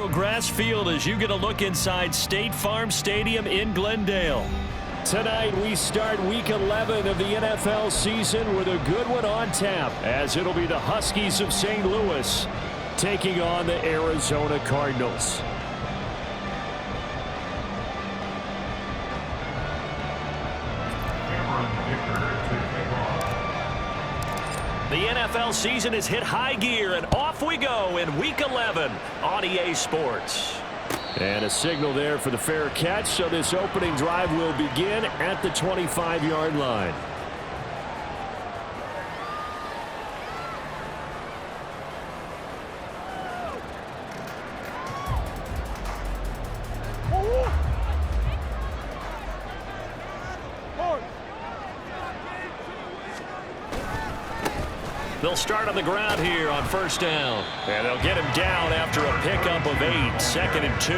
Grass field as you get a look inside State Farm Stadium in Glendale. Tonight we start week 11 of the NFL season with a good one on tap, as it'll be the Huskies of St. Louis taking on the Arizona Cardinals. The NFL season has hit high gear, and off we go in Week 11 on EA Sports. And a signal there for the fair catch, so this opening drive will begin at the 25-yard line. They'll start on the ground here on first down. And they'll get him down after a pickup of 8, 2nd and 2.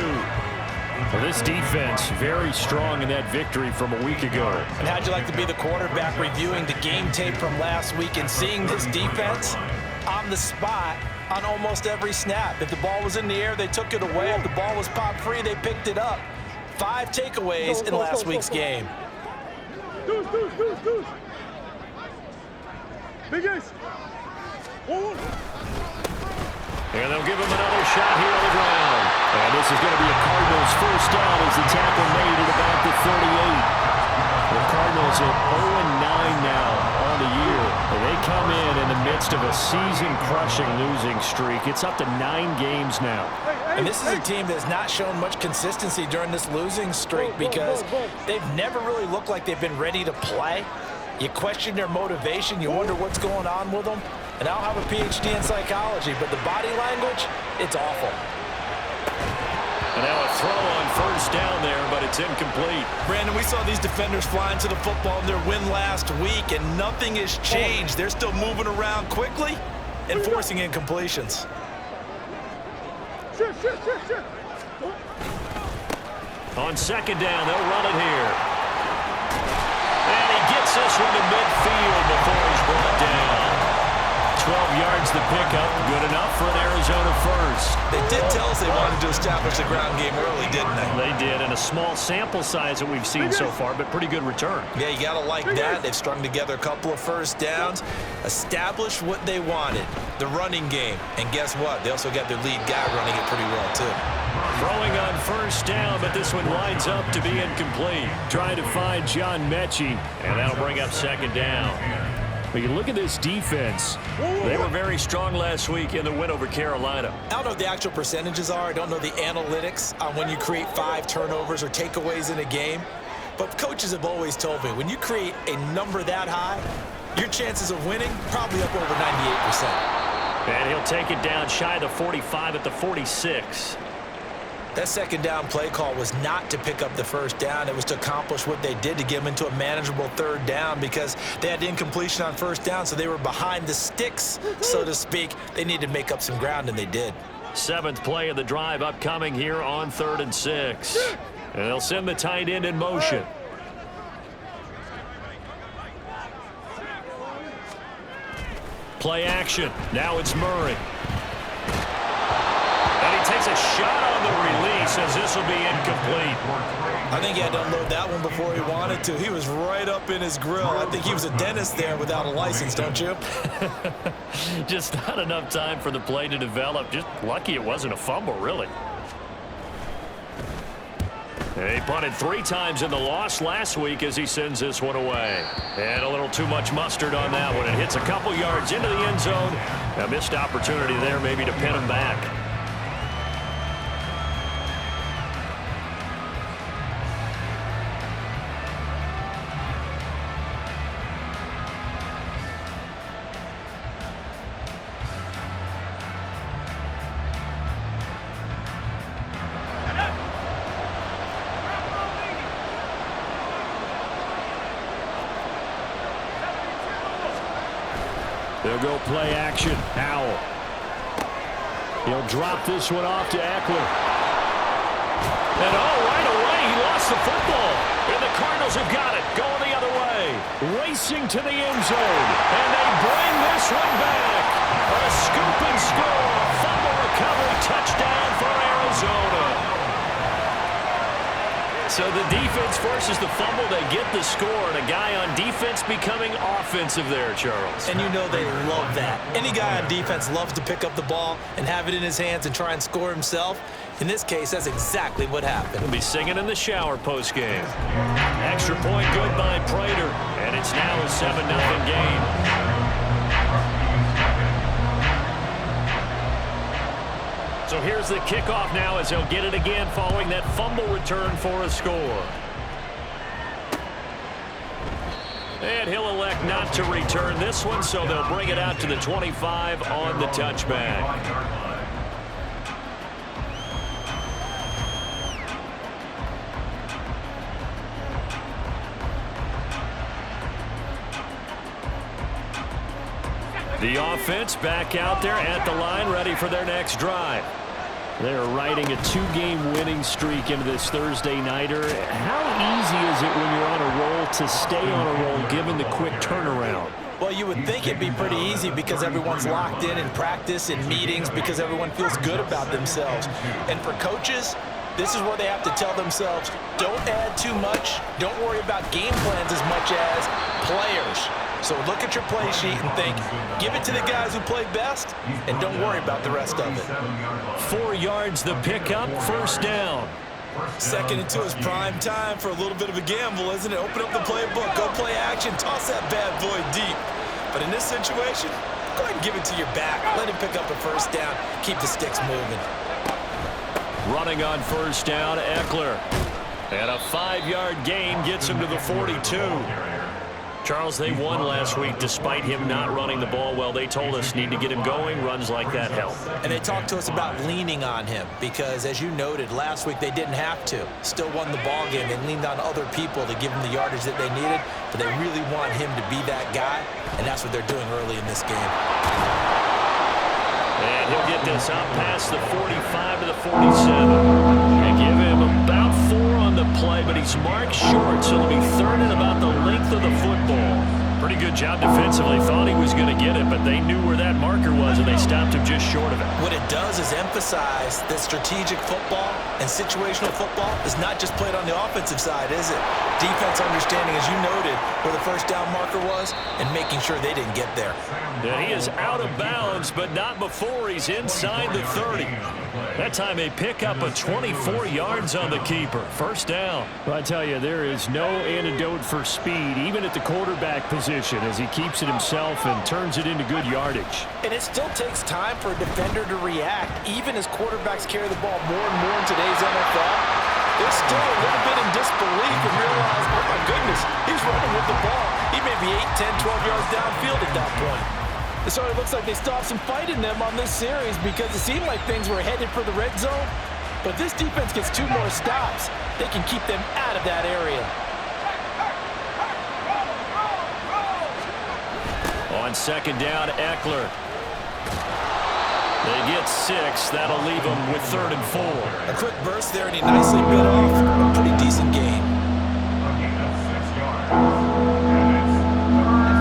Well, this defense very strong in that victory from a week ago. And how'd you like to be the quarterback reviewing the game tape from last week and seeing this defense on the spot on almost every snap? If the ball was in the air, they took it away. If the ball was pop free, they picked it up. 5 takeaways in last week's game. Big Ace. And they'll give him another shot here on the ground. And this is going to be a Cardinals first down as the tackle made at about the 38. The Cardinals at 0-9 now on the year. And they come in the midst of a season-crushing losing streak. It's up to 9 games now. And this is a team that's not shown much consistency during this losing streak because they've never really looked like they've been ready to play. You question their motivation. You wonder what's going on with them. And I don't have a PhD in psychology, but the body language, it's awful. And now a throw on first down there, but it's incomplete. Brandon, we saw these defenders flying to the football in their win last week, and nothing has changed. They're still moving around quickly and forcing incompletions. On second down, they'll run it here. And he gets this one to midfield before he's brought down. 12 yards the pickup, good enough for an Arizona first. They did tell us they wanted to establish the ground game early, didn't they? They did, and a small sample size that we've seen so far, but pretty good return. Yeah, you got to like that. They've strung together a couple of first downs, established what they wanted, the running game. And guess what? They also got their lead guy running it pretty well, too. Throwing on first down, but this one lines up to be incomplete. Trying to find John Mechie, and that'll bring up second down. But you look at this defense. They were very strong last week in the win over Carolina. I don't know what the actual percentages are. I don't know the analytics on when you create 5 turnovers or takeaways in a game. But coaches have always told me, when you create a number that high, your chances of winning probably up over 98%. And he'll take it down shy of the 45 at the 46. That second down play call was not to pick up the first down. It was to accomplish what they did, to get them into a manageable third down, because they had incompletion on first down, so they were behind the sticks, so to speak. They needed to make up some ground, and they did. 7th play of the drive upcoming here on 3rd and 6. And they'll send the tight end in motion. Play action. Now it's Murray. And he takes a shot on the release as this will be incomplete. I think he had to unload that one before he wanted to. He was right up in his grill. I think he was a dentist there without a license, don't you? Just not enough time for the play to develop. Just lucky it wasn't a fumble, really. He punted 3 times in the loss last week as he sends this one away. And a little too much mustard on that one. It hits a couple yards into the end zone. A missed opportunity there maybe to pin him back. They'll go play action. Howell. He'll drop this one off to Eckler. And right away, he lost the football. And the Cardinals have got it. Going the other way. Racing to the end zone. And they bring this one back. A scoop and score. Fumble recovery touchdown for Arizona. Arizona. So the defense forces the fumble. They get the score, and a guy on defense becoming offensive there, Charles. And you know they love that. Any guy on defense loves to pick up the ball and have it in his hands and try and score himself. In this case, that's exactly what happened. He'll be singing in the shower postgame. Extra point good by Prater, and it's now a 7-0 game. So here's the kickoff now as he'll get it again following that fumble return for a score. And he'll elect not to return this one, so they'll bring it out to the 25 on the touchback. The offense back out there at the line, ready for their next drive. They're riding a 2-game winning streak into this Thursday nighter. How easy is it when you're on a roll to stay on a roll given the quick turnaround? Well, you would think it'd be pretty easy because everyone's locked in practice and meetings because everyone feels good about themselves. And for coaches, this is where they have to tell themselves, don't add too much. Don't worry about game plans as much as players. So look at your play sheet and think, give it to the guys who play best, and don't worry about the rest of it. 4 yards the pickup, first down. 2nd and 2 is prime time for a little bit of a gamble, isn't it? Open up the playbook, go play action, toss that bad boy deep. But in this situation, go ahead and give it to your back. Let him pick up a first down, keep the sticks moving. Running on first down, Eckler. And a 5-yard gain gets him to the 42. Charles, they won last week despite him not running the ball well. They told us need to get him going. Runs like that help. And they talked to us about leaning on him because, as you noted, last week they didn't have to. Still won the ball game. They leaned on other people to give them the yardage that they needed, but they really want him to be that guy, and that's what they're doing early in this game. And he'll get this up past the 45 to the 47. They give him about 4 on the play, but he's marked short, so it'll be 3rd and about the length of the football. Pretty good job defensively. Thought he was going to get it, but they knew where that marker was, and they stopped him just short of it. What it does is emphasize that strategic football and situational football is not just played on the offensive side, is it? Defense understanding, as you noted, where the first down marker was and making sure they didn't get there. Yeah, he is out of bounds, but not before he's inside the 30. That time they pick up a 24 yards on the keeper. First down. Well, I tell you, there is no antidote for speed, even at the quarterback position, as he keeps it himself and turns it into good yardage. And it still takes time for a defender to react, even as quarterbacks carry the ball more and more in today's NFL. They're still a little bit in disbelief and realize, oh my goodness, he's running with the ball. He may be 8, 10, 12 yards downfield at that point. So it looks like they stopped some fight in them on this series because it seemed like things were headed for the red zone. But this defense gets 2 more stops. They can keep them out of that area. On second down, Eckler. They get 6. That'll leave them with 3rd and 4. A quick burst there, and he nicely bit off a pretty decent gain.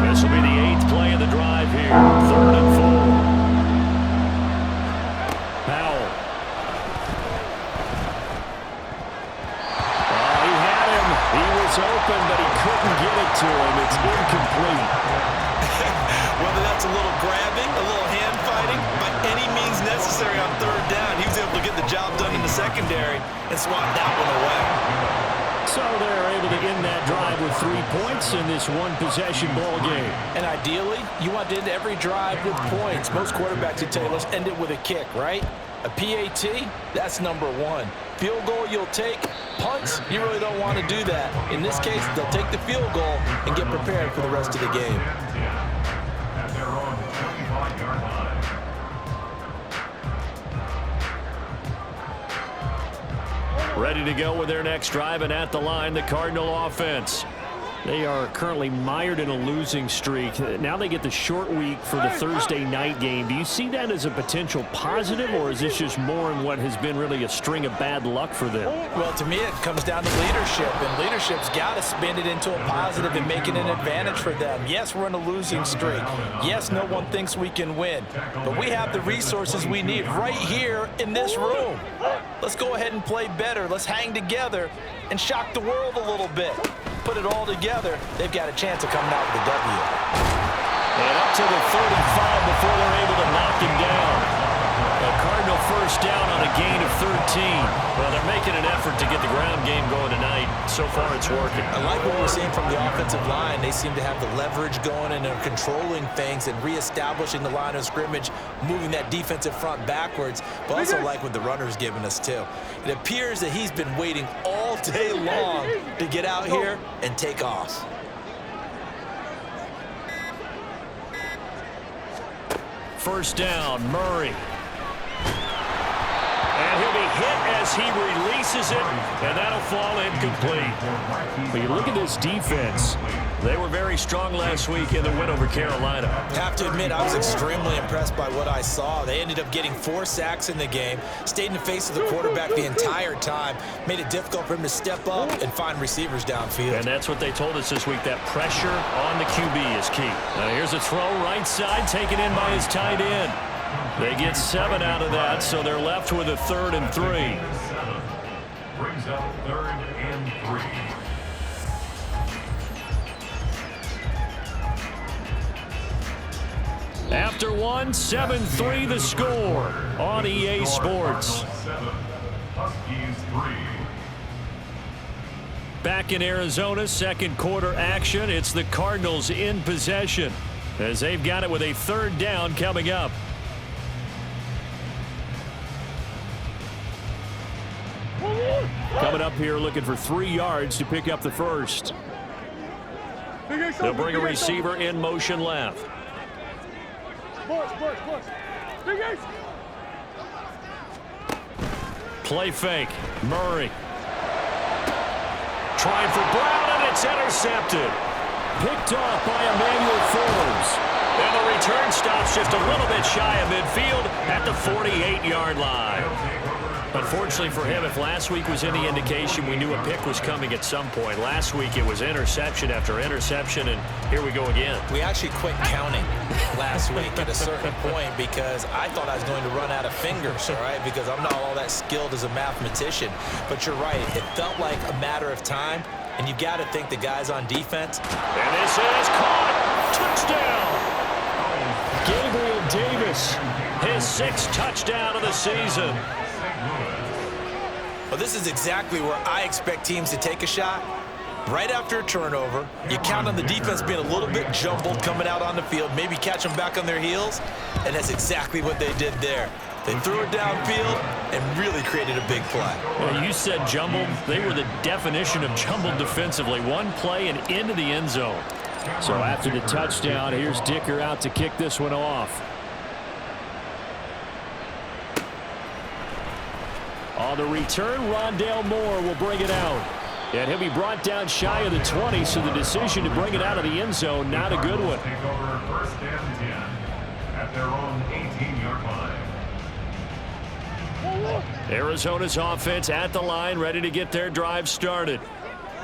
This will be the 8th play of the drive here. 3rd and 4. Powell. Oh, he had him. He was open, but he couldn't get it to him. It's incomplete. Whether that's a little grabbing, a little hand fighting, by any means necessary on 3rd down, he was able to get the job done in the secondary and swat that one away. So they're able to end that drive with 3 points in this one-possession ball game. And ideally, you want to end every drive with points. Most quarterbacks would tell you, let's end it with a kick, right? A PAT, that's number 1. Field goal you'll take. Punts, you really don't want to do that. In this case, they'll take the field goal and get prepared for the rest of the game. Ready to go with their next drive, and at the line, the Cardinal offense. They are currently mired in a losing streak. Now they get the short week for the Thursday night game. Do you see that as a potential positive, or is this just more in what has been really a string of bad luck for them? Well, to me, it comes down to leadership, and leadership's got to spin it into a positive and make it an advantage for them. Yes, we're in a losing streak. Yes, no one thinks we can win, but we have the resources we need right here in this room. Let's go ahead and play better. Let's hang together and shock the world a little bit. Put it all together, they've got a chance of coming out with a W. And up to the 35 before they're able to knock him down. A Cardinal first down on a gain of 13. Well, they're making an effort to get the ground game going tonight. So far, it's working. I like what we're seeing from the offensive line. They seem to have the leverage going, and they're controlling things and reestablishing the line of scrimmage, moving that defensive front backwards. But also like what the runner's giving us, too. It appears that he's been waiting all day long to get out here and take off. First down, Murray. And he'll be hit as he releases it, and that'll fall incomplete. But you look at this defense. They were very strong last week in the win over Carolina. Have to admit, I was extremely impressed by what I saw. They ended up getting 4 sacks in the game, stayed in the face of the quarterback the entire time, made it difficult for him to step up and find receivers downfield. And that's what they told us this week, that pressure on the QB is key. Here's a throw right side, taken in by his tight end. They get 7 out of that, so they're left with a 3rd and 3. Brings up 3rd and 3. After one, 7-3 the score on EA Sports. Back in Arizona, second quarter action. It's the Cardinals in possession as they've got it with a 3rd down coming up. Coming up here looking for 3 yards to pick up the first. They'll bring a receiver in motion left. Play fake. Murray. Trying for Brown, and it's intercepted. Picked off by Emmanuel Forbes. And the return stops just a little bit shy of midfield at the 48-yard line. Unfortunately for him, if last week was any indication, we knew a pick was coming at some point. Last week it was interception after interception, and here we go again. We actually quit counting last week at a certain point because I thought I was going to run out of fingers, all right, because I'm not all that skilled as a mathematician. But you're right. It felt like a matter of time, and you got to think the guys on defense. And this is caught. Touchdown. Gabriel Davis, his 6th touchdown of the season. Well, this is exactly where I expect teams to take a shot. Right after a turnover, you count on the defense being a little bit jumbled coming out on the field, maybe catch them back on their heels, and that's exactly what they did there. They threw it downfield and really created a big play. Well, you said jumbled. They were the definition of jumbled defensively. One play and into the end zone. So after the touchdown, here's Dicker out to kick this one off. On the return, Rondale Moore will bring it out. And he'll be brought down shy of the 20, so the decision to bring it out of the end zone, not a good one. Take over 1st and 10 at their own 18-yard line. Arizona's offense at the line, ready to get their drive started.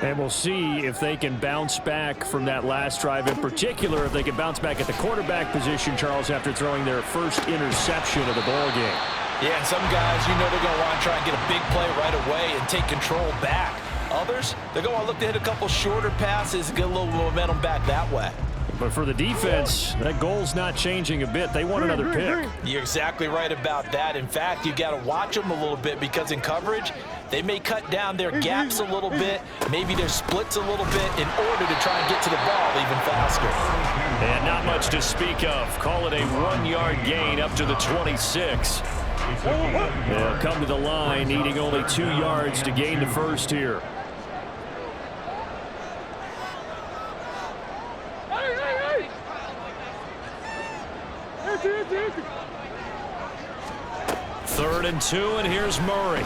And we'll see if they can bounce back from that last drive, in particular if they can bounce back at the quarterback position, Charles, after throwing their first interception of the ball game. Yeah, some guys, you know they're going to want to try and get a big play right away and take control back. Others, they're going to look to hit a couple shorter passes and get a little momentum back that way. But for the defense, that goal's not changing a bit. They want another pick. You're exactly right about that. In fact, you got to watch them a little bit because in coverage, they may cut down their gaps a little bit, maybe their splits a little bit in order to try and get to the ball even faster. And not much to speak of. Call it a 1-yard gain up to the 26. They'll come to the line, needing only 2 yards to gain the first here. Third and 2, and here's Murray.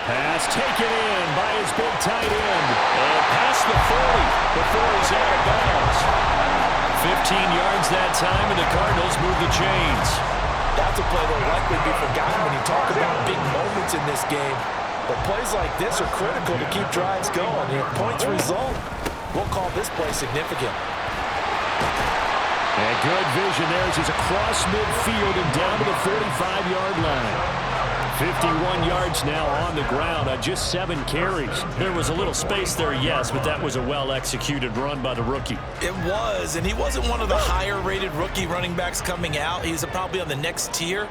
Pass taken in by his big tight end. And past the 40 before he's out of bounds. 15 yards that time, and the Cardinals move the chains. That's a play that will likely be forgotten when you talk about big moments in this game. But plays like this are critical to keep drives going. If points result, we'll call this play significant. And good vision there as he's across midfield and down to the 45-yard line. 51 yards now on the ground on just 7 carries. There was a little space there, yes, but that was a well-executed run by the rookie. It was, and he wasn't one of the higher-rated rookie running backs coming out. He's probably on the next tier.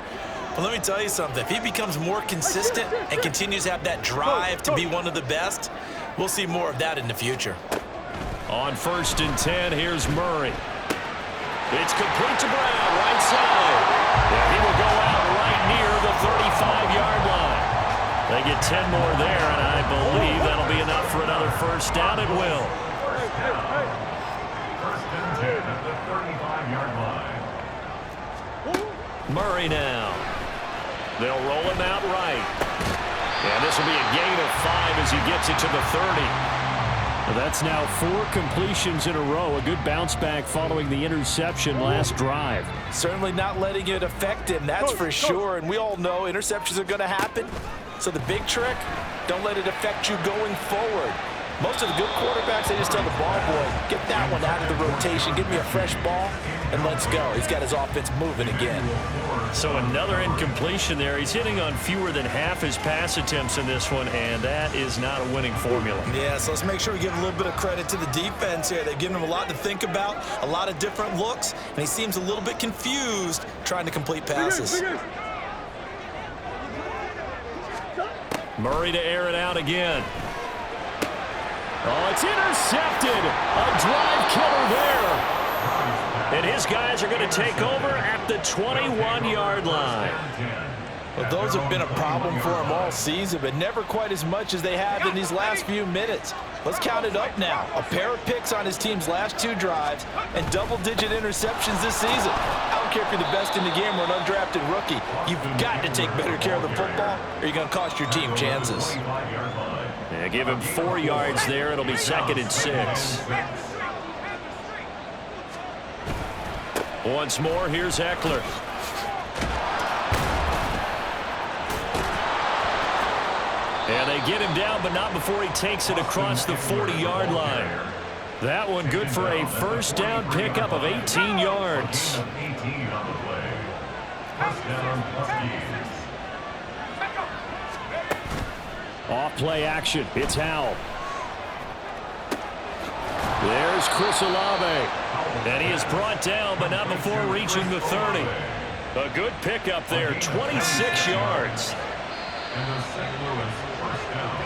But let me tell you something. If he becomes more consistent and continues to have that drive to be one of the best, we'll see more of that in the future. On 1st and 10, here's Murray. It's complete to Brown, right side. And he will go out right near the 35-yard line. They get 10 more there, and I believe that'll be enough for another first down. It will. First and 10 at the 35-yard line. Murray now. They'll roll him out right. And this will be a gain of 5 as he gets it to the 30. Well, that's now 4 completions in a row. A good bounce back following the interception last drive. Certainly not letting it affect him, that's for sure. And we all know interceptions are going to happen. So the big trick, don't let it affect you going forward. Most of the good quarterbacks, they just tell the ball boy, get that one out of the rotation, give me a fresh ball, and let's go. He's got his offense moving again. So another incompletion there. He's hitting on fewer than half his pass attempts in this one, and that is not a winning formula. Yeah, so let's make sure we give a little bit of credit to the defense here. They've given him a lot to think about, a lot of different looks, and he seems a little bit confused trying to complete passes. Murray to air it out again. Oh, it's intercepted. A drive killer there. And his guys are going to take over at the 21-yard line. Well, those have been a problem for him all season, but never quite as much as they have in these last few minutes. Let's count it up now. A pair of picks on his team's last 2 drives and double-digit interceptions this season. I don't care if you're the best in the game or an undrafted rookie. You've got to take better care of the football or you're going to cost your team chances. Yeah, give him 4 yards there. It'll be 2nd and 6. Once more, here's Eckler. And they get him down, but not before he takes it across the 40-yard line. That one good for a first down pickup of 18 yards. 18 on the play. First down, Buccaneers. Off-play action. It's Howell. There's Chris Olave. And he is brought down, but not before reaching the 30. A good pickup there, 26 yards. And the St. Louis first down.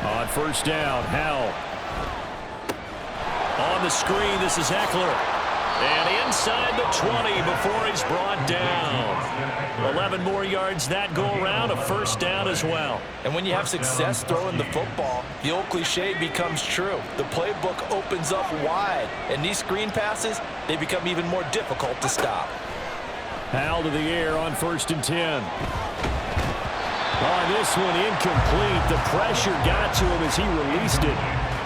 On first down, Howell. On the screen, this is Eckler. And inside the 20 before he's brought down. 11 more yards that go around, a first down as well. And when you have success throwing the football, the old cliche becomes true. The playbook opens up wide, and these screen passes, they become even more difficult to stop. Howell to the air on 1st and 10. On this one, incomplete. The pressure got to him as he released it.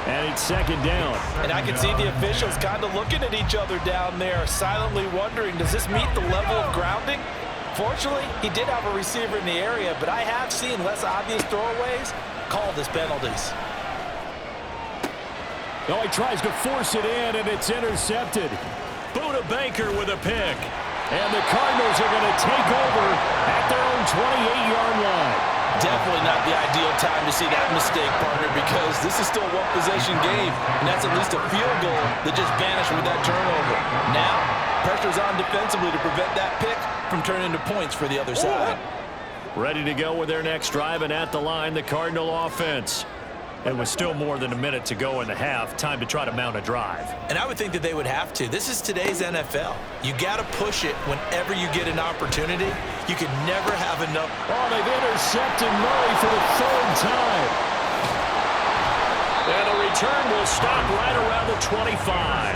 And it's 2nd down. And I can see the officials kind of looking at each other down there, silently wondering, does this meet the level of grounding? Fortunately, he did have a receiver in the area, but I have seen less obvious throwaways called as penalties. Oh, he tries to force it in, and it's intercepted. Buda Baker with a pick. And the Cardinals are going to take over at their own 28-yard line. Definitely not the ideal time to see that mistake, partner, because this is still a one-possession game, and that's at least a field goal that just vanished with that turnover. Now, pressure's on defensively to prevent that pick from turning into points for the other side. Ready to go with their next drive, and at the line, the Cardinal offense. It was still more than a minute to go in the half. Time to try to mount a drive. And I would think that they would have to. This is today's NFL. You got to push it whenever you get an opportunity. You can never have enough. Oh, they've intercepted Murray for the 3rd time. And a return will stop right around the 25.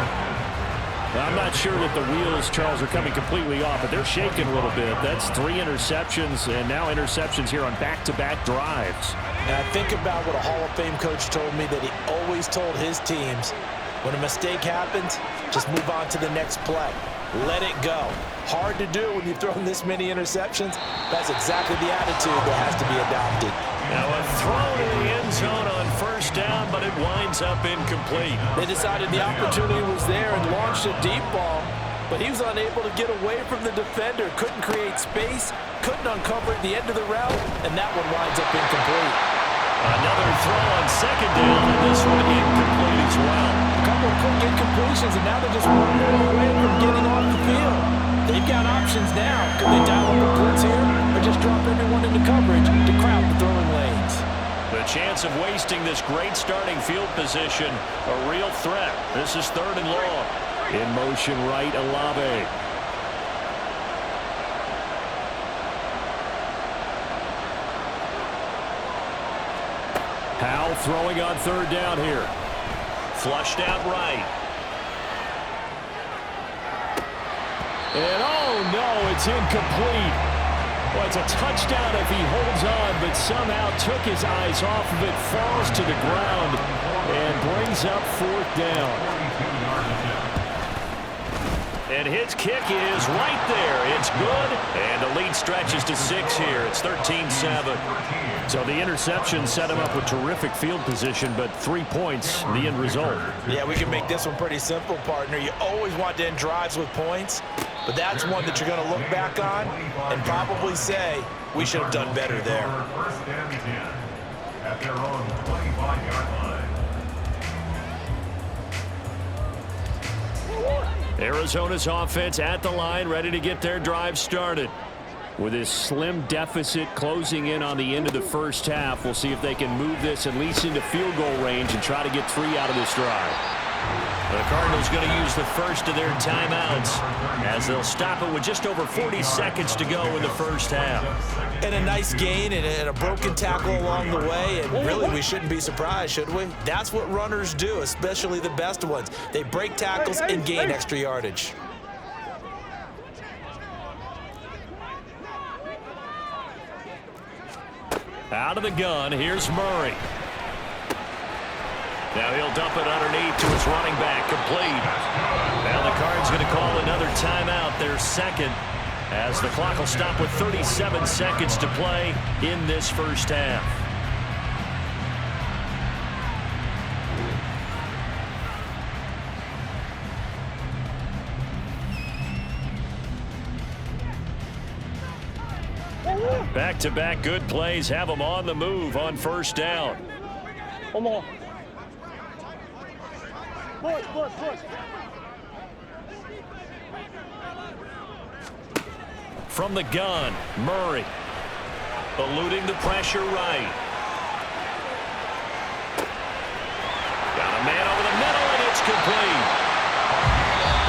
Well, I'm not sure that the wheels, Charles, are coming completely off, but they're shaking a little bit. That's 3 interceptions, and now interceptions here on back-to-back drives. And I think about what a Hall of Fame coach told me that he always told his teams, when a mistake happens, just move on to the next play. Let it go. Hard to do when you've thrown this many interceptions. That's exactly the attitude that has to be adopted. Now a throw to the end zone on first down, but it winds up incomplete. They decided the opportunity was there and launched a deep ball, but he was unable to get away from the defender, couldn't create space, couldn't uncover at the end of the route, and that one winds up incomplete. Another throw on second down, and this one incomplete as well. A couple of quick incompletions, and now they're just one more away from getting off the field. They've got options now. Could they dial up a blitz here, or just drop everyone into coverage to crowd the throwing lanes? The chance of wasting this great starting field position, a real threat. This is 3rd and long. In motion right, Olave. Powell throwing on 3rd down here. Flushed out right. And oh no, it's incomplete. Well, it's a touchdown if he holds on, but somehow took his eyes off of it, falls to the ground, and brings up 4th down. And his kick is right there. It's good, and the lead stretches to 6 here. It's 13-7. So the interception set him up with terrific field position, but 3 points, the end result. Yeah, we can make this one pretty simple, partner. You always want to end drives with points, but that's one that you're going to look back on and probably say, we should have done better there. First and 10 at their own 25-yard line. Arizona's offense at the line, ready to get their drive started. With this slim deficit closing in on the end of the first half, we'll see if they can move this at least into field goal range and try to get 3 out of this drive. The Cardinals going to use the first of their timeouts as they'll stop it with just over 40 seconds to go in the first half. And a nice gain and a broken tackle along the way, and really we shouldn't be surprised, should we? That's what runners do, especially the best ones. They break tackles and gain extra yardage. Out of the gun, here's Murray. Now he'll dump it underneath to his running back, complete. Now the Cards going to call another timeout, their second, as the clock will stop with 37 seconds to play in this first half. Back-to-back good plays have them on the move on first down. Come on. Push. From the gun, Murray. Eluding the pressure right. Got a man over the middle, and it's complete.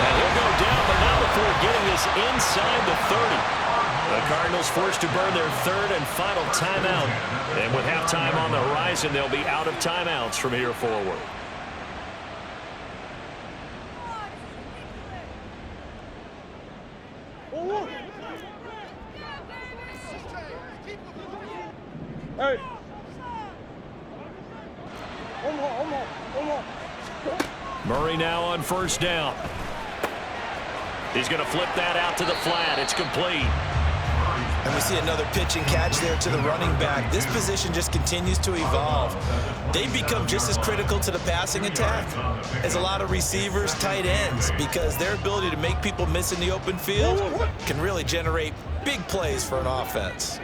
And he'll go down, but not before getting this inside the 30. The Cardinals forced to burn their 3rd and final timeout. And with halftime on the horizon, they'll be out of timeouts from here forward. Hey. Murray now on first down. He's going to flip that out to the flat. It's complete. And we see another pitch and catch there to the running back. This position just continues to evolve. They become just as critical to the passing attack as a lot of receivers, tight ends, because their ability to make people miss in the open field can really generate big plays for an offense.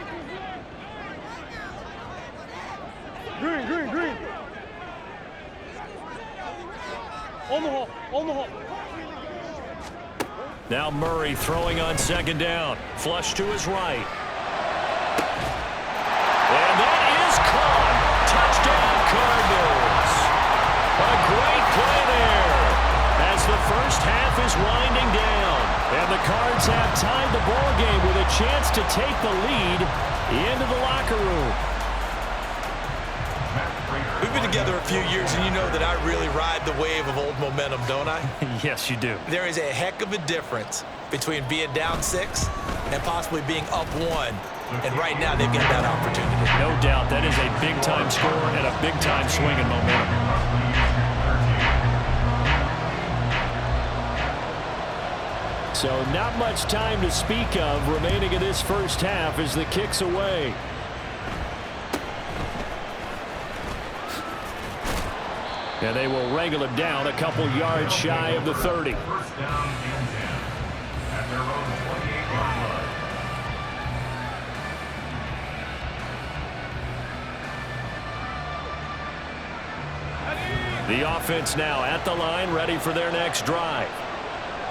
Green. On the hole. Now Murray throwing on second down. Flush to his right. And that is caught. Touchdown, Cardinals. A great play there as the first half is winding down. And the Cards have tied the ball game with a chance to take the lead into the locker room. We've been together a few years, and you know that I really ride the wave of old momentum, don't I? Yes, you do. There is a heck of a difference between being down 6 and possibly being up 1. And right now, they've got that opportunity. No doubt. That is a big-time score and a big-time swing in momentum. So not much time to speak of remaining in this first half as the kick's away. And they will wrangle him down a couple yards shy of the 30. First down and 10 at their own 28-yard line. The offense now at the line, ready for their next drive.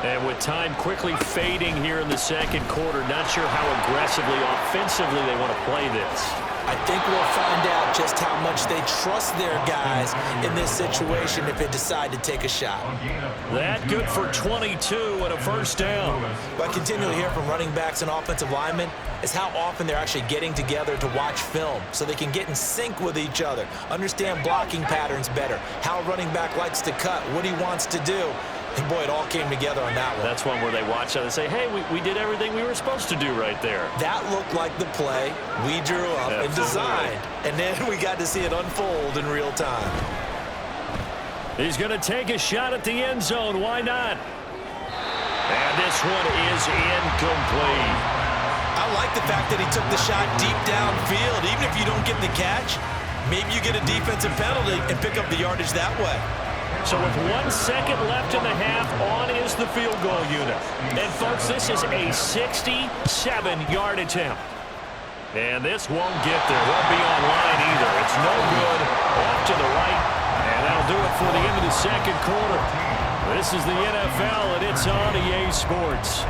And with time quickly fading here in the second quarter, not sure how aggressively, offensively they want to play this. I think we'll find out just how much they trust their guys in this situation if they decide to take a shot. That good for 22 and a first down. What I continually hear from running backs and offensive linemen is how often they're actually getting together to watch film so they can get in sync with each other, understand blocking patterns better, how a running back likes to cut, what he wants to do. And boy, it all came together on that one. That's one where they watch out and say, hey, we did everything we were supposed to do right there. That looked like the play we drew up and designed. And then we got to see it unfold in real time. He's going to take a shot at the end zone. Why not? And this one is incomplete. I like the fact that he took the shot deep downfield. Even if you don't get the catch, maybe you get a defensive penalty and pick up the yardage that way. So with 1 second left in the half, on is the field goal unit. And folks, this is a 67-yard attempt. And this won't get there. Won't be online either. It's no good. Off to the right. And that'll do it for the end of the second quarter. This is the NFL, and it's on EA Sports.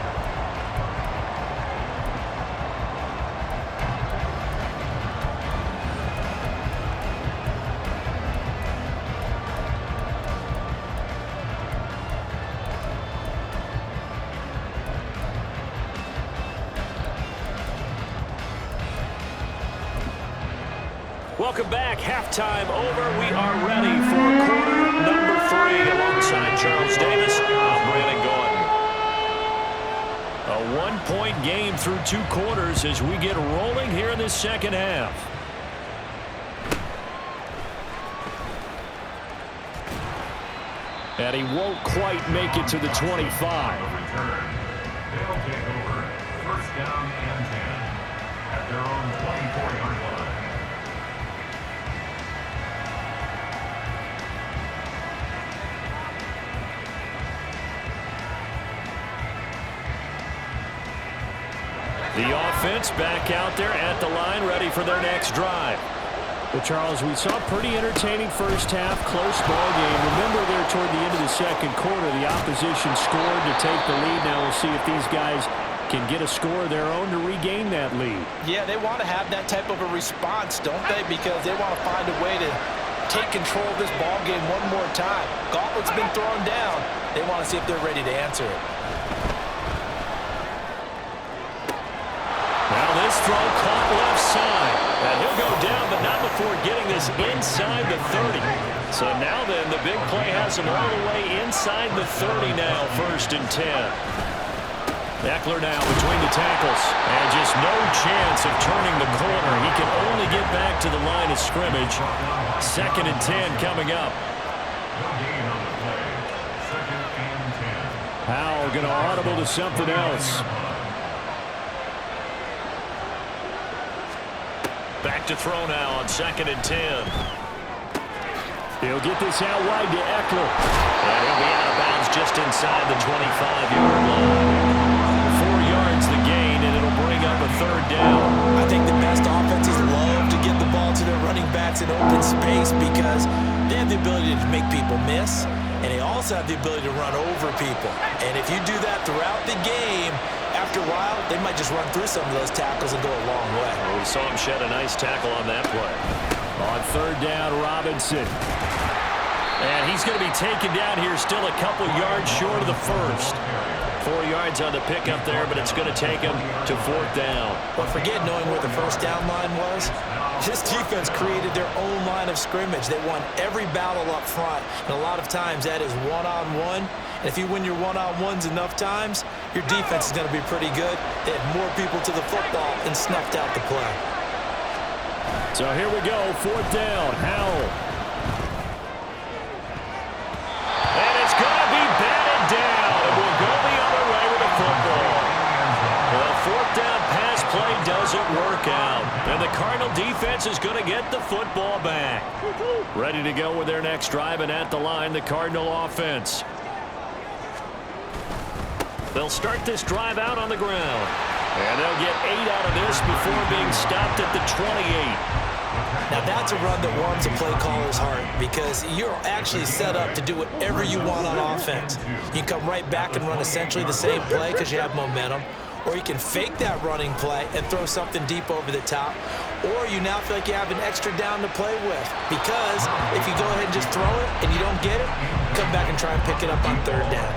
Welcome back. Halftime over. We are ready for quarter number 3. Alongside Charles Davis, I'm Brandon Gordon. A one-point game through 2 quarters as we get rolling here in this second half. And he won't quite make it to the 25. They'll take over first down and 10 at their own 24-yard line. The offense back out there at the line, ready for their next drive. Well, Charles, we saw a pretty entertaining first half, close ball game. Remember there toward the end of the second quarter, the opposition scored to take the lead. Now we'll see if these guys can get a score of their own to regain that lead. Yeah, they want to have that type of a response, don't they? Because they want to find a way to take control of this ball game one more time. Gauntlet's been thrown down. They want to see if they're ready to answer it. Now this throw caught left side. And he'll go down, but not before getting this inside the 30. So now then, the big play has him all the way inside the 30 now, 1st and 10. Eckler now between the tackles. And just no chance of turning the corner. He can only get back to the line of scrimmage. 2nd and 10 coming up. Howell going to audible to something else. Back to throw now on 2nd and 10. He'll get this out wide to Eckler. And he'll be out of bounds just inside the 25-yard line. 4 yards the gain, and it'll bring up a 3rd down. I think the best offenses love to get the ball to their running backs in open space because they have the ability to make people miss, and they also have the ability to run over people. And if you do that throughout the game, after a while, they might just run through some of those tackles and go a long way. Well, we saw him shed a nice tackle on that play. On 3rd down, Robinson. And he's going to be taken down here still a couple yards short of the 1st. 4 yards on the pickup there, but it's going to take him to 4th down. Well, forget knowing where the first down line was. This defense created their own line of scrimmage. They won every battle up front, and a lot of times that is one-on-one. And if you win your one-on-ones enough times, your defense is going to be pretty good. They had more people to the football and snuffed out the play. So here we go, 4th down, Howell. And it's going to be batted down, and we'll go the other way with the football. Well, 4th down pass play doesn't work out, and the Cardinal defense is going to get the football back. Ready to go with their next drive, and at the line, the Cardinal offense. They'll start this drive out on the ground. And they'll get 8 out of this before being stopped at the 28. Now that's a run that warms a play caller's heart because you're actually set up to do whatever you want on offense. You can come right back and run essentially the same play because you have momentum, or you can fake that running play and throw something deep over the top, or you now feel like you have an extra down to play with because if you go ahead and just throw it and you don't get it, come back and try and pick it up on 3rd down.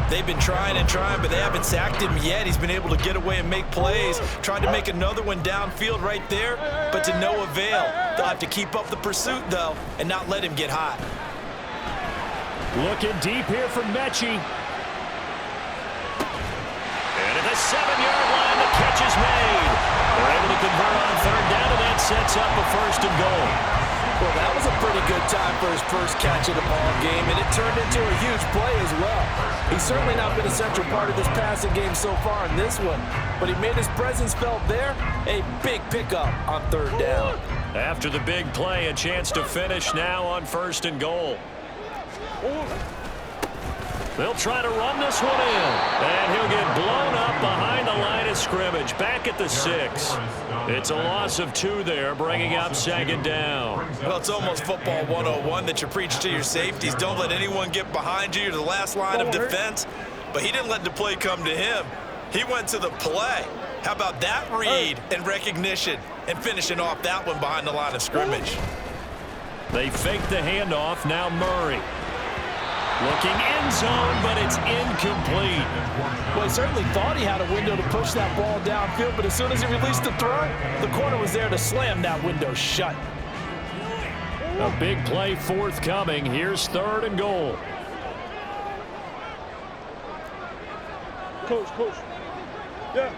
They've been trying and trying, but they haven't sacked him yet. He's been able to get away and make plays. Tried to make another one downfield right there, but to no avail. They'll have to keep up the pursuit, though, and not let him get hot. Looking deep here for Mechie. And at the 7-yard line, the catch is made. They're able to convert on 3rd down, and that sets up a 1st and goal. Well, that was a pretty good time for his first catch of the ball game, and it turned into a huge play as well. He's certainly not been a central part of this passing game so far in this one, but he made his presence felt there. A big pickup on 3rd down. After the big play, a chance to finish now on 1st and goal. They'll try to run this one in, and he'll get blown up behind the line of scrimmage, back at the 6. It's a loss of 2 there, bringing up 2nd down. Well, it's almost football 101 that you preach to your safeties. Don't let anyone get behind you. You're the last line of defense. But he didn't let the play come to him. He went to the play. How about that read and recognition and finishing off that one behind the line of scrimmage? They fake the handoff. Now Murray. Looking end zone, but it's incomplete. Well, he certainly thought he had a window to push that ball downfield, but as soon as he released the throw, the corner was there to slam that window shut. A big play forthcoming. Here's 3rd and goal. Coach. Yeah.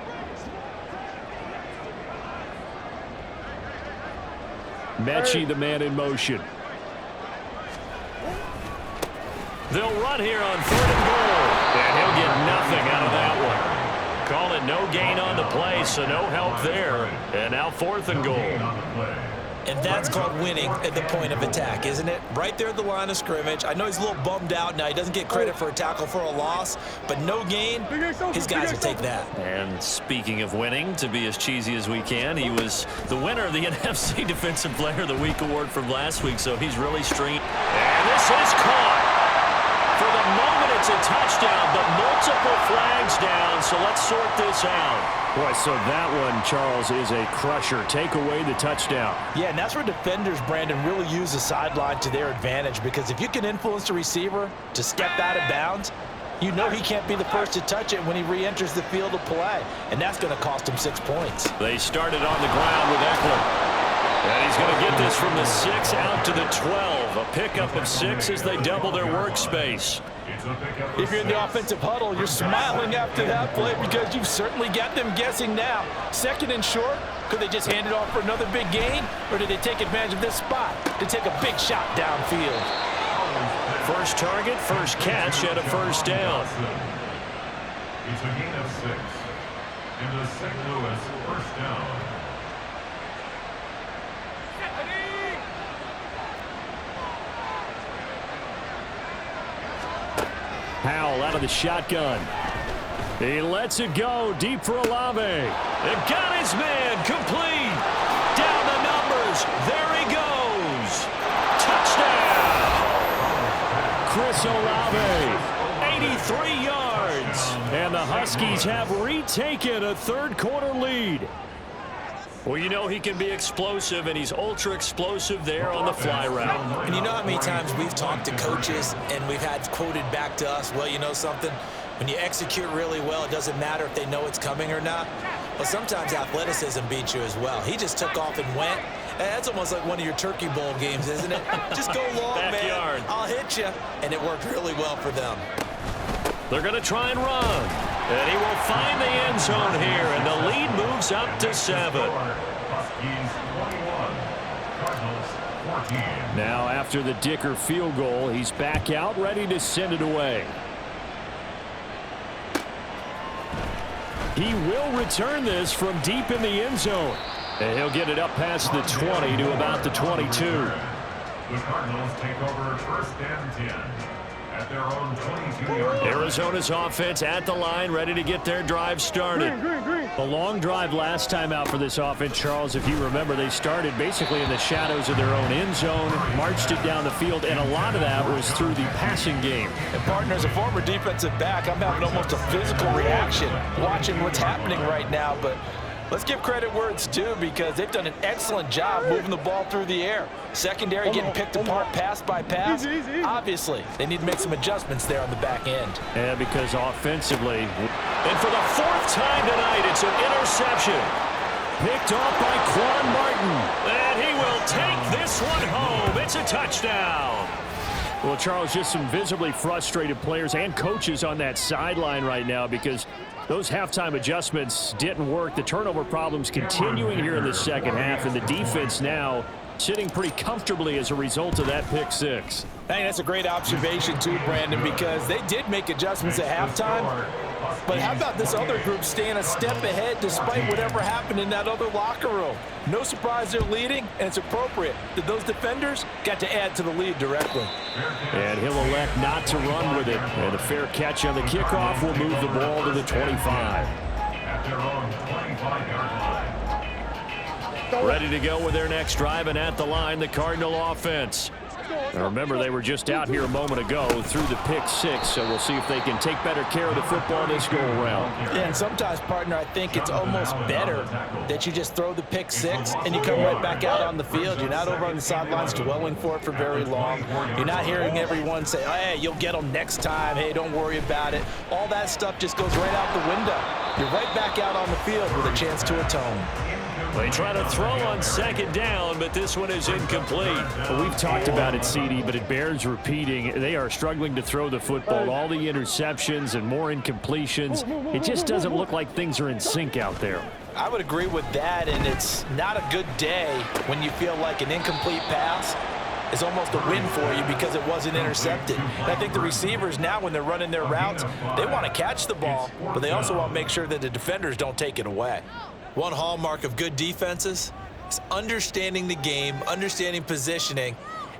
Mechie, the man in motion. They'll run here on 3rd and goal. And he'll get nothing out of that one. Call it no gain on the play, so no help there. And now 4th and goal. And that's called winning at the point of attack, isn't it? Right there at the line of scrimmage. I know he's a little bummed out now. He doesn't get credit for a tackle for a loss, but no gain, his guys will take that. And speaking of winning, to be as cheesy as we can, he was the winner of the NFC Defensive Player of the Week award from last week, so he's really streamed. And this is caught. For the moment, it's a touchdown, but multiple flags down, so let's sort this out. Boy, so that one, Charles, is a crusher. Take away the touchdown. Yeah, and that's where defenders, Brandon, really use the sideline to their advantage, because if you can influence the receiver to step out of bounds, you know he can't be the first to touch it when he re-enters the field of play, and that's going to cost him 6 points. They started on the ground with Eckler. And he's going to get this from the 6 out to the 12. A pickup of 6 as they double their workspace. If you're in the offensive huddle, you're smiling after that play because you've certainly got them guessing now. 2nd and short, could they just hand it off for another big gain? Or did they take advantage of this spot to take a big shot downfield? First target, first catch, and a 1st down. It's a gain of 6. Into St. Louis, 1st down. Howell out of the shotgun. He lets it go deep for Olave. They've got his man complete. Down the numbers. There he goes. Touchdown. Chris Olave. 83 yards. And the Huskies have retaken a 3rd quarter lead. Well, you know he can be explosive, and he's ultra-explosive there on the fly route. And you know how many times we've talked to coaches and we've had quoted back to us, well, you know something? When you execute really well, it doesn't matter if they know it's coming or not. But sometimes athleticism beats you as well. He just took off and went. That's almost like one of your Turkey Bowl games, isn't it? Just go long, Backyard. man. I'll hit you. And it worked really well for them. They're going to try and run. And he will find the end zone here, and the lead moves up to 7. Huskies 21, Cardinals 14. Now, after the Dicker field goal, he's back out, ready to send it away. He will return this from deep in the end zone. And he'll get it up past the 20 to about the 22. The Cardinals take over first and 10 at their own 22-yard line. Arizona's offense at the line, ready to get their drive started. A long drive last time out for this offense, Charles. If you remember, they started basically in the shadows of their own end zone, marched it down the field, and a lot of that was through the passing game. And partner, as a former defensive back, I'm having almost a physical reaction watching what's happening right now. But let's give credit where it's due, because they've done an excellent job moving the ball through the air. Secondary getting picked apart pass by pass. Obviously, they need to make some adjustments there on the back end. Yeah, because offensively, and for the 4th time tonight, it's an interception. Picked off by Quan Martin. And he will take this one home. It's a touchdown. Well, Charles, just some visibly frustrated players and coaches on that sideline right now, because those halftime adjustments didn't work. The turnover problems continuing here in the second half, and the defense now sitting pretty comfortably as a result of that pick 6. Hey, that's a great observation too, Brandon, because they did make adjustments at halftime. But how about this other group staying a step ahead despite whatever happened in that other locker room? No surprise they're leading, and it's appropriate that those defenders got to add to the lead directly. And he'll elect not to run with it. And a fair catch on the kickoff will move the ball to the 25. At their own 25-yard line. Ready to go with their next drive, and at the line, the Cardinal offense. Now remember, they were just out here a moment ago through the pick 6, so we'll see if they can take better care of the football this go-around. Yeah, and sometimes, partner, I think it's almost better that you just throw the pick 6 and you come right back out on the field. You're not over on the sidelines dwelling for it for very long. You're not hearing everyone say, hey, you'll get them next time. Hey, don't worry about it. All that stuff just goes right out the window. You're right back out on the field with a chance to atone. They try to throw on second down, but this one is incomplete. Well, we've talked about it, CD, but it bears repeating. They are struggling to throw the football. All the interceptions and more incompletions. It just doesn't look like things are in sync out there. I would agree with that, and it's not a good day when you feel like an incomplete pass is almost a win for you because it wasn't intercepted. And I think the receivers now, when they're running their routes, they want to catch the ball, but they also want to make sure that the defenders don't take it away. One hallmark of good defenses is understanding the game, understanding positioning,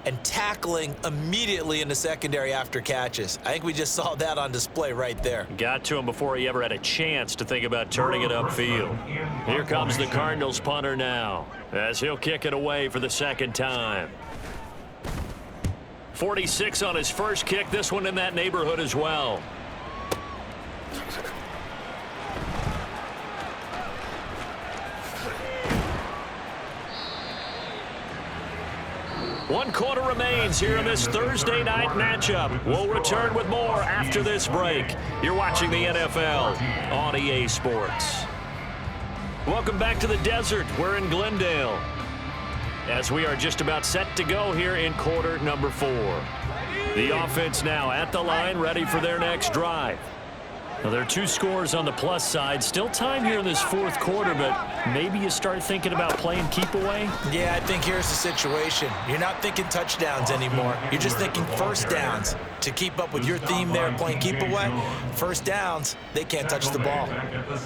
and tackling immediately in the secondary after catches. I think we just saw that on display right there. Got to him before he ever had a chance to think about turning it upfield. Here comes the Cardinals punter now, as he'll kick it away for the second time. 46 on his first kick, this one in that neighborhood as well. One quarter remains here in this Thursday night matchup. We'll return with more after this break. You're watching the NFL on EA Sports. Welcome back to the desert. We're in Glendale, as we are just about set to go here in quarter number 4. The offense now at the line, ready for their next drive. Well, there are 2 scores on the plus side. Still time here in this 4th quarter, but maybe you start thinking about playing keep away? Yeah, I think here's the situation. You're not thinking touchdowns anymore. You're just thinking first downs. To keep up with your theme there, playing keep away, first downs, they can't touch the ball.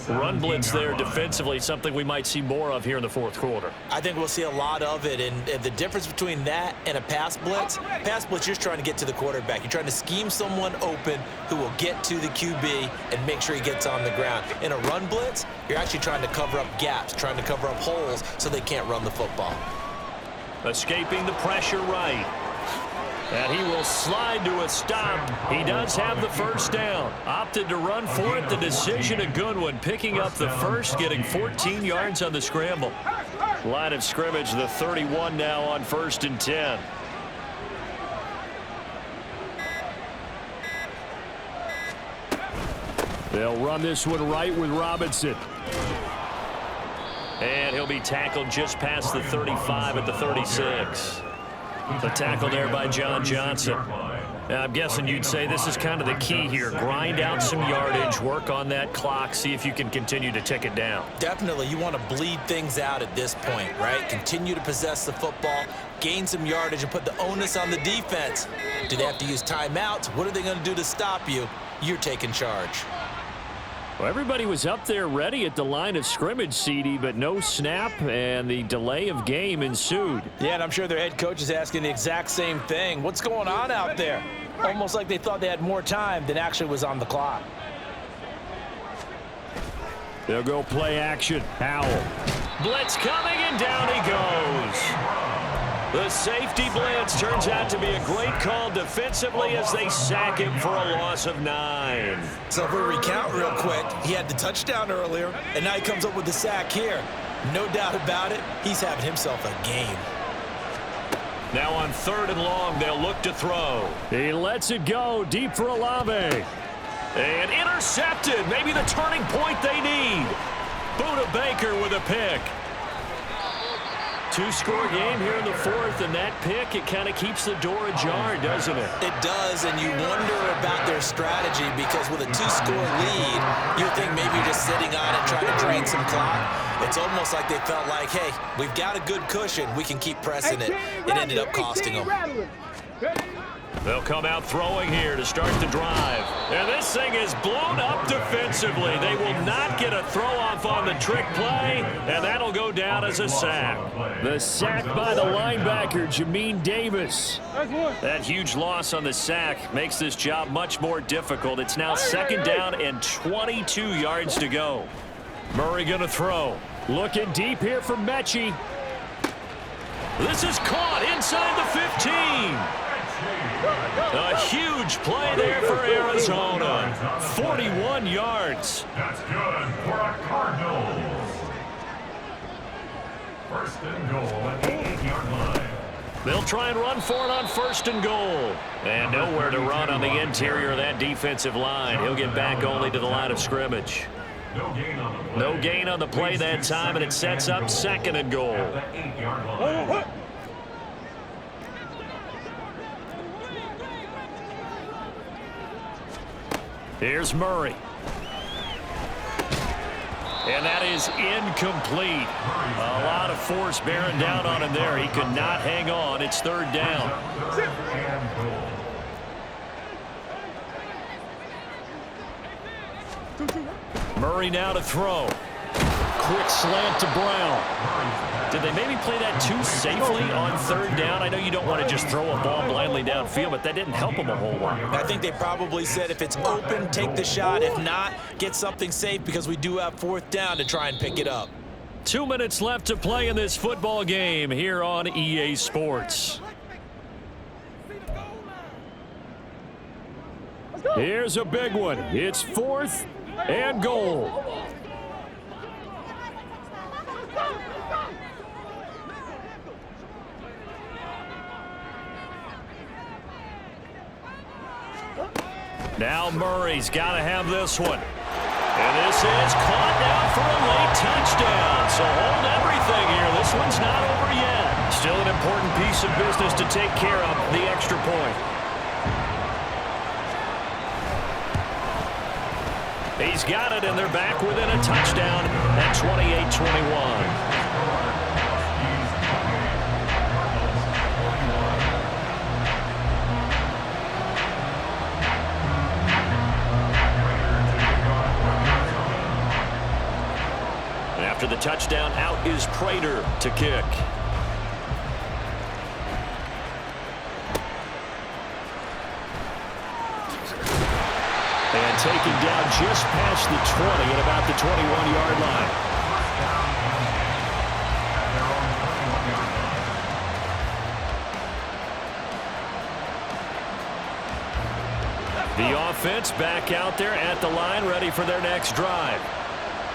Run blitz there defensively, something we might see more of here in the 4th quarter. I think we'll see a lot of it, and the difference between that and a pass blitz, you're just trying to get to the quarterback. You're trying to scheme someone open who will get to the QB and make sure he gets on the ground. In a run blitz, you're actually trying to cover up gaps, trying to cover up holes so they can't run the football. Escaping the pressure right. And he will slide to a stop. He does have the first down. Opted to run for it. The decision a good one. Picking up the first, getting 14 yards on the scramble. Line of scrimmage, the 31 now on 1st and 10. They'll run this one right with Robinson. And he'll be tackled just past the 35 at the 36. The tackle there by John Johnson. Now, I'm guessing you'd say this is kind of the key here. Grind out some yardage, work on that clock, see if you can continue to tick it down. Definitely, you want to bleed things out at this point, right? Continue to possess the football, gain some yardage, and put the onus on the defense. Do they have to use timeouts? What are they going to do to stop you? You're taking charge. Well, everybody was up there ready at the line of scrimmage, CD, but no snap, and the delay of game ensued. Yeah, and I'm sure their head coach is asking the exact same thing. What's going on out there? Almost like they thought they had more time than actually was on the clock. They'll go play action. Howell. Blitz coming, and down he goes. The safety blitz turns out to be a great call defensively as they sack him for a loss of 9. So if we recount real quick, he had the touchdown earlier, and now he comes up with the sack here. No doubt about it, he's having himself a game. Now on 3rd and long, they'll look to throw. He lets it go deep for Olave. And intercepted. Maybe the turning point they need. Buda Baker with a pick. 2-score game here in the 4th, and that pick, it kind of keeps the door ajar, doesn't it? It does, and you wonder about their strategy because with a 2-score lead, you think maybe you're just sitting on it trying to drain some clock. It's almost like they felt like, hey, we've got a good cushion. We can keep pressing it. It ended up costing them. They'll come out throwing here to start the drive. And this thing is blown up defensively. They will not get a throw-off on the trick play, and that'll go down as a sack. The sack by the linebacker, Jamin Davis. That huge loss on the sack makes this job much more difficult. It's now 2nd down and 22 yards to go. Murray going to throw. Looking deep here for Mechie. This is caught inside the 15. A huge play there for Arizona. 41 yards. That's good for a Cardinals. 1st and goal at the 8-yard line. They'll try and run for it on 1st and goal. And nowhere to run on the interior of that defensive line. He'll get back only to the line of scrimmage. No gain on the play that time, and it sets up 2nd and goal. At the 8-yard line. Here's Murray. And that is incomplete. A lot of force bearing down on him there. He could not hang on. It's 3rd down. Murray now to throw. Quick slant to Brown. Did they maybe play that too safely on 3rd down? I know you don't want to just throw a ball blindly downfield, but that didn't help them a whole lot. I think they probably said if it's open, take the shot. If not, get something safe because we do have 4th down to try and pick it up. 2 minutes left to play in this football game here on EA Sports. Here's a big one. It's 4th and goal. Now Murray's got to have this one. And this is caught down for a late touchdown. So hold everything here. This one's not over yet. Still an important piece of business to take care of, the extra point. He's got it, and they're back within a touchdown at 28-21. After the touchdown, out is Prater to kick. And taken down just past the 20 at about the 21-yard line. The offense back out there at the line, ready for their next drive.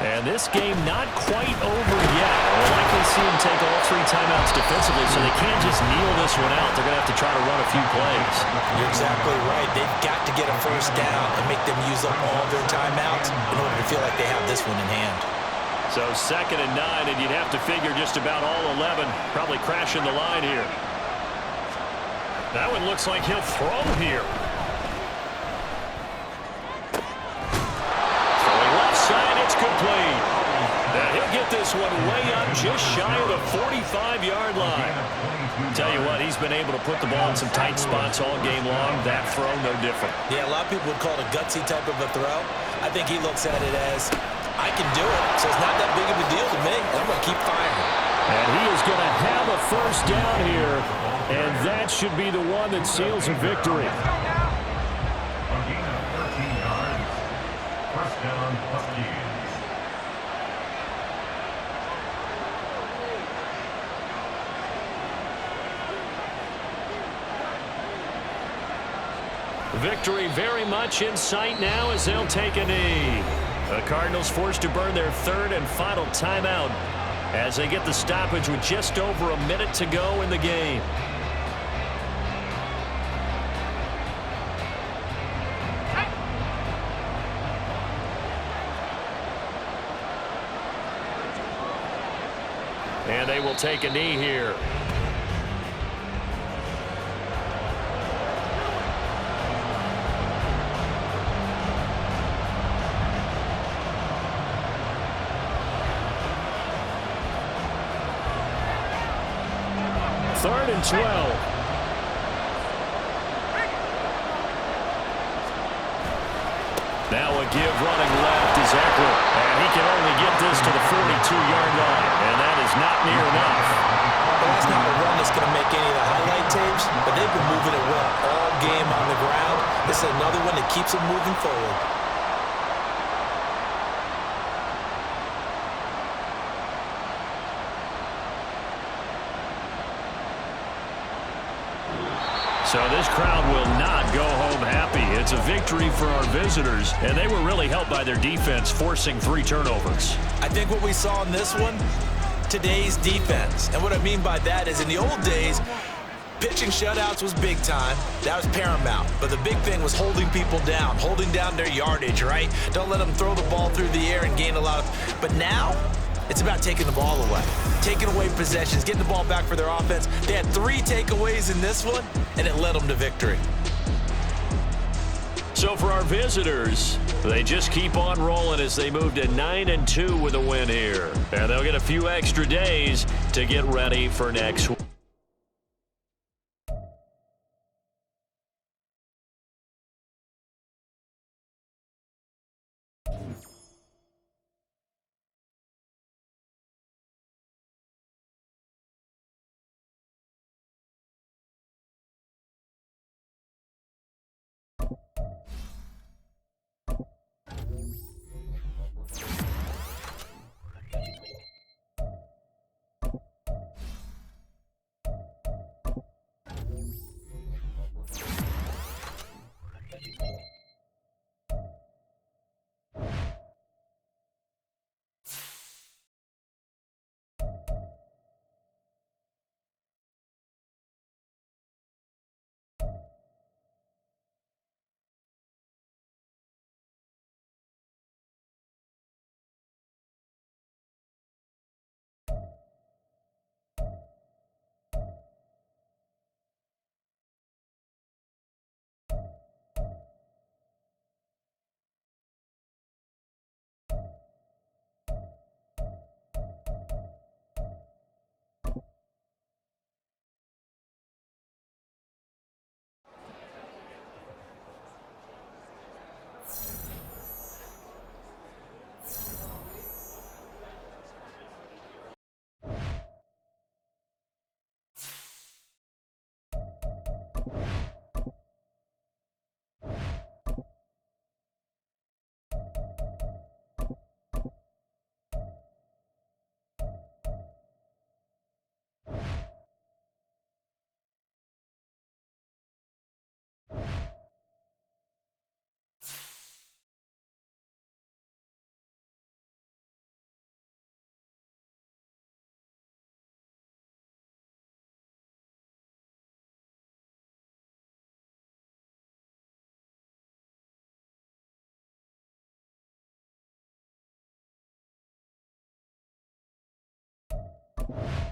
And this game not quite over yet. We'll likely see him take all 3 timeouts defensively, so they can't just kneel this one out. They're going to have to try to run a few plays. You're exactly right. They've got to get a first down and make them use up all their timeouts in order to feel like they have this one in hand. So 2nd and 9, and you'd have to figure just about all 11 probably crashing the line here. That one looks like he'll throw here. Side, it's complete. Now he'll get this one way up just shy of the 45-yard line. Tell you what, he's been able to put the ball in some tight spots all game long. That throw, no different. Yeah, a lot of people would call it a gutsy type of a throw. I think he looks at it as, I can do it, so it's not that big of a deal to me, and I'm going to keep firing. And he is going to have a first down here, and that should be the one that seals a victory. First down, Buccaneers. Victory very much in sight now as they'll take a knee. The Cardinals forced to burn their 3rd and final timeout as they get the stoppage with just over a minute to go in the game. And they will take a knee here. Third and 12. Now a give running left is Eckler. And he can only get this to the 42-yard line. And that is not near enough. Well, that's not a run that's going to make any of the highlight tapes, but they've been moving it well all game on the ground. This is another one that keeps them moving forward. So this crowd will not go home happy. It's a victory for our visitors, and they were really helped by their defense forcing 3 turnovers. I think what we saw in this one, today's defense. And what I mean by that is in the old days, pitching shutouts was big time. That was paramount. But the big thing was holding people down, holding down their yardage, right? Don't let them throw the ball through the air and gain a lot of... But now, it's about taking the ball away, taking away possessions, getting the ball back for their offense. They had 3 takeaways in this one, and it led them to victory. So for our visitors, they just keep on rolling as they move to 9-2 with a win here. And they'll get a few extra days to get ready for next week. Go.